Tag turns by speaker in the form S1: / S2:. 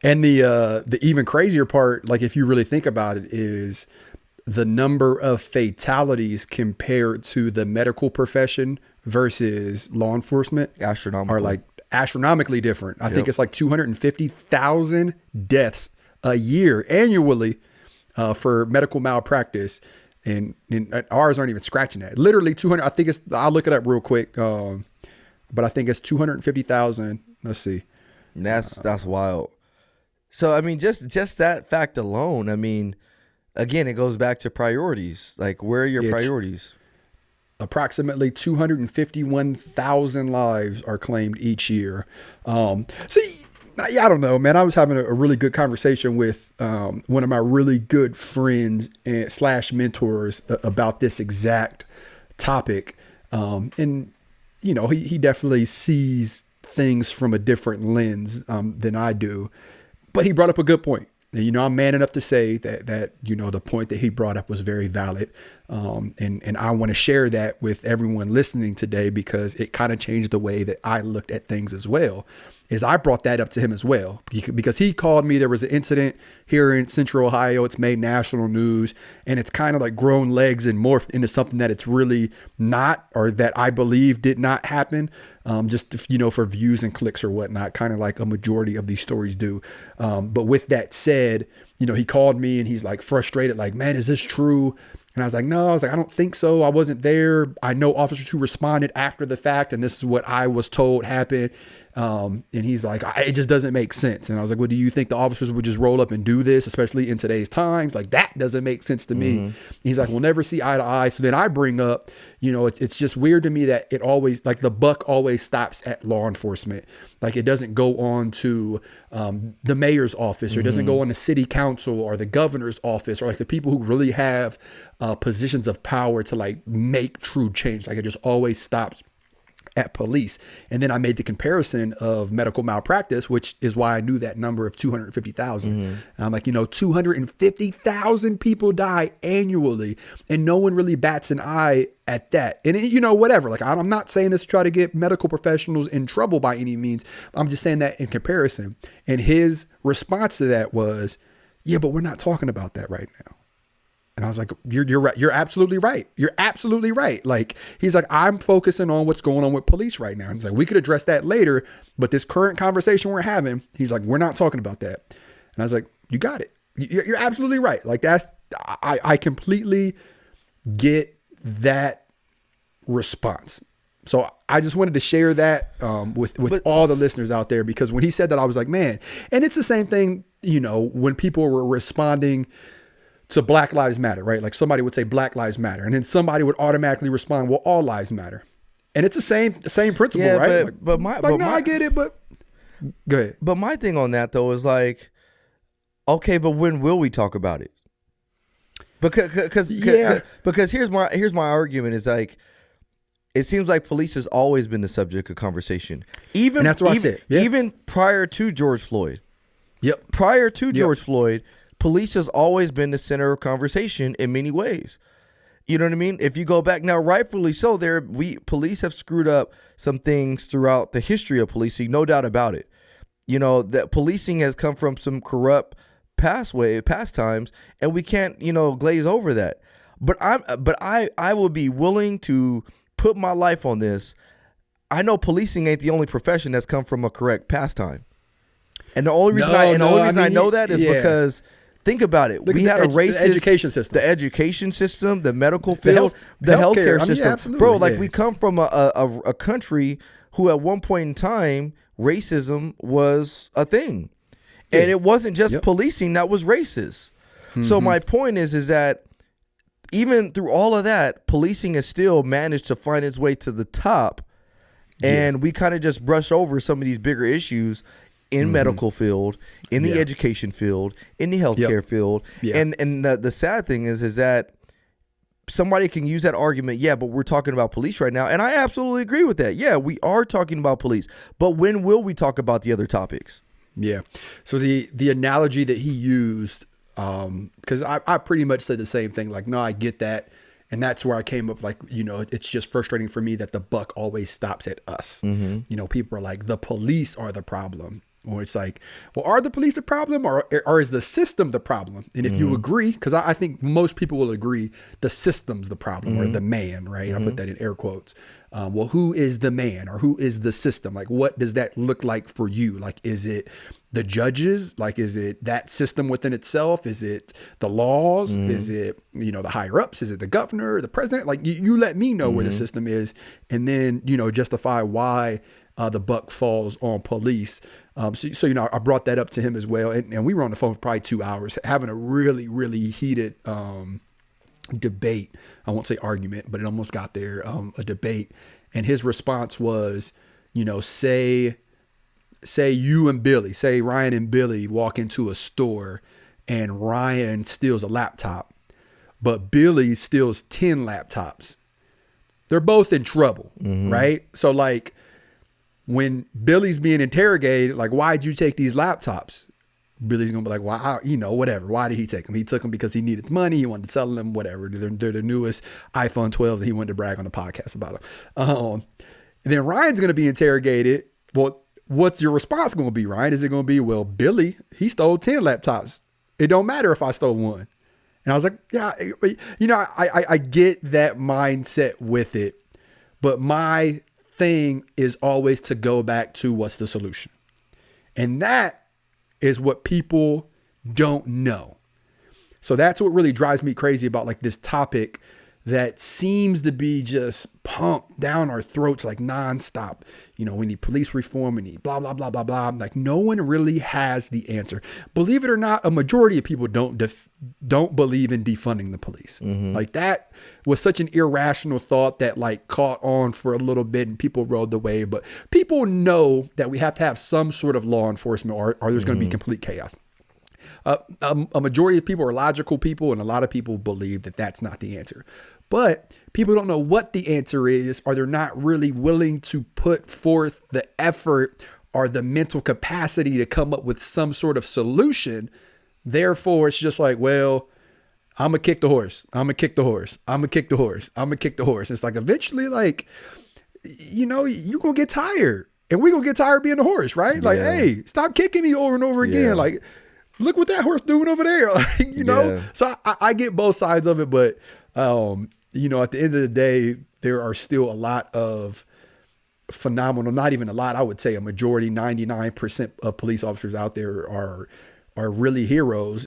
S1: And the even crazier part, like if you really think about it, is the number of fatalities compared to the medical profession versus law enforcement are
S2: Astronomical.
S1: like astronomically different. I think
S2: Yep.
S1: it's like 250,000 deaths a year annually for medical malpractice. And ours aren't even scratching that. Literally 200. I think it's, I'll look it up real quick. But I think it's 250,000. Let's see.
S2: And that's wild. So I mean, just that fact alone. I mean, again, it goes back to priorities. Like, where are your
S1: It's
S2: priorities?
S1: approximately 251,000 lives are claimed each year. See, I don't know, man. I was having a really good conversation with one of my really good friends and slash mentors about this exact topic. And, you know, he definitely sees things from a different lens than I do. But he brought up a good point. And, you know, I'm man enough to say that, you know, the point that he brought up was very valid. And I want to share that with everyone listening today because it kind of changed the way that I looked at things as well. Is I brought that up to him as well because he called me. There was an incident here in Central Ohio. It's made national news and it's kind of like grown legs and morphed into something that it's really not, or that I believe did not happen. Just, you know, for views and clicks or whatnot, kind of like a majority of these stories do. But with that said, you know, he called me and he's like frustrated, like, man, is this true? And I was like, no, I don't think so. I wasn't there. I know officers who responded after the fact, and this is what I was told happened. And he's like, it just doesn't make sense. And I was like, well, do you think the officers would just roll up and do this, especially in today's times? Like, that doesn't make sense to me. He's like, we'll never see eye to eye. So then I bring up, you know, it's just weird to me that it always, like, the buck always stops at law enforcement. Like, it doesn't go on to the mayor's office, or it doesn't go on the city council or the governor's office, or like the people who really have positions of power to like make true change. Like, it just always stops at police. And then I made the comparison of medical malpractice, which is why I knew that number of 250,000. I'm like, you know, 250,000 people die annually, and no one really bats an eye at that. And you know, whatever, like, I'm not saying this to try to get medical professionals in trouble by any means. I'm just saying that in comparison. And his response to that was, yeah, but we're not talking about that right now. And I was like, you're right. You're absolutely right. You're absolutely right. Like, he's like, I'm focusing on what's going on with police right now. And he's like, we could address that later, but this current conversation we're having, he's like, we're not talking about that. And I was like, you got it. You're absolutely right. Like, I completely get that response. So I just wanted to share that with all the listeners out there, because when he said that, I was like, man. And it's the same thing, you know, when people were responding to Black Lives Matter, right? Like, somebody would say Black Lives Matter, and then somebody would automatically respond, well, all lives matter. And it's the same principle,
S2: Yeah,
S1: right?
S2: I
S1: get it, but go ahead.
S2: But my thing on that though is like, okay, but when will we talk about it? Because here's my argument is like, it seems like police has always been the subject of conversation, even
S1: And that's what I said. Yeah.
S2: Even prior to George Floyd.
S1: Yep.
S2: Prior to George Floyd, police has always been the center of conversation in many ways. You know what I mean? If you go back now, rightfully so, police have screwed up some things throughout the history of policing, no doubt about it. You know, that policing has come from some corrupt past times, and we can't, you know, glaze over that. But I will be willing to put my life on this. I know policing ain't the only profession that's come from a correct pastime. And the only reason I know that is because, think about it. We had a racist
S1: education system,
S2: the education system, the medical field, the healthcare system.
S1: Absolutely,
S2: bro, like, we come from a country who at one point in time, racism was a thing. And it wasn't just policing that was racist. So my point is that even through all of that, policing has still managed to find its way to the top. And we kind of just brush over some of these bigger issues in medical field, in the education field, in the healthcare field. And the sad thing is that somebody can use that argument, but we're talking about police right now. And I absolutely agree with that. Yeah, we are talking about police. But when will we talk about the other topics?
S1: Yeah. So the analogy that he used, because I pretty much said the same thing. Like, no, I get that. And that's where I came up, like, you know, it's just frustrating for me that the buck always stops at us. You know, people are like, the police are the problem. Or it's like, well, are the police the problem, or is the system the problem? And if you agree, because I think most people will agree the system's the problem, or the man, right? I put that in air quotes. Well, who is the man, or who is the system? Like, what does that look like for you? Like, is it the judges? Like, is it that system within itself? Is it the laws? Is it, the higher ups? Is it the governor, the president? Like, you let me know where the system is, and then, justify why the buck falls on police. So I brought that up to him as well. And we were on the phone for probably 2 hours having a really, really heated debate. I won't say argument, but it almost got there, a debate. And his response was, say you and Billy, say Ryan and Billy walk into a store and Ryan steals a laptop, but Billy steals 10 laptops. They're both in trouble, right? So like, when Billy's being interrogated, like, why'd you take these laptops? Billy's going to be like, why, whatever. Why did he take them? He took them because he needed money. He wanted to sell them, whatever. They're the newest iPhone 12s, and he wanted to brag on the podcast about them. And then Ryan's going to be interrogated. Well, what's your response going to be, Ryan? Is it going to be, well, Billy, he stole 10 laptops. It don't matter if I stole one. And I was like, yeah, I get that mindset with it. But my thing is always to go back to what's the solution. And that is what people don't know. So that's what really drives me crazy about like this topic that seems to be just pumped down our throats like nonstop. We need police reform, we need blah, blah, blah, blah, blah. Like no one really has the answer. Believe it or not, a majority of people don't believe in defunding the police. Like that was such an irrational thought that like caught on for a little bit and people rode the wave. But people know that we have to have some sort of law enforcement or there's going to be complete chaos. A majority of people are logical people, and a lot of people believe that that's not the answer. But people don't know what the answer is, or they're not really willing to put forth the effort or the mental capacity to come up with some sort of solution. Therefore, it's just like, well, I'm going to kick the horse. I'm going to kick the horse. I'm going to kick the horse. I'm going to kick the horse. It's like eventually, like, you're going to get tired. And we're going to get tired being the horse, right? Like, hey, stop kicking me over and over again. Like, look what that horse doing over there. Like, So I get both sides of it. But, at the end of the day, there are still a lot of phenomenal, not even a lot, I would say a majority, 99% of police officers out there are really heroes.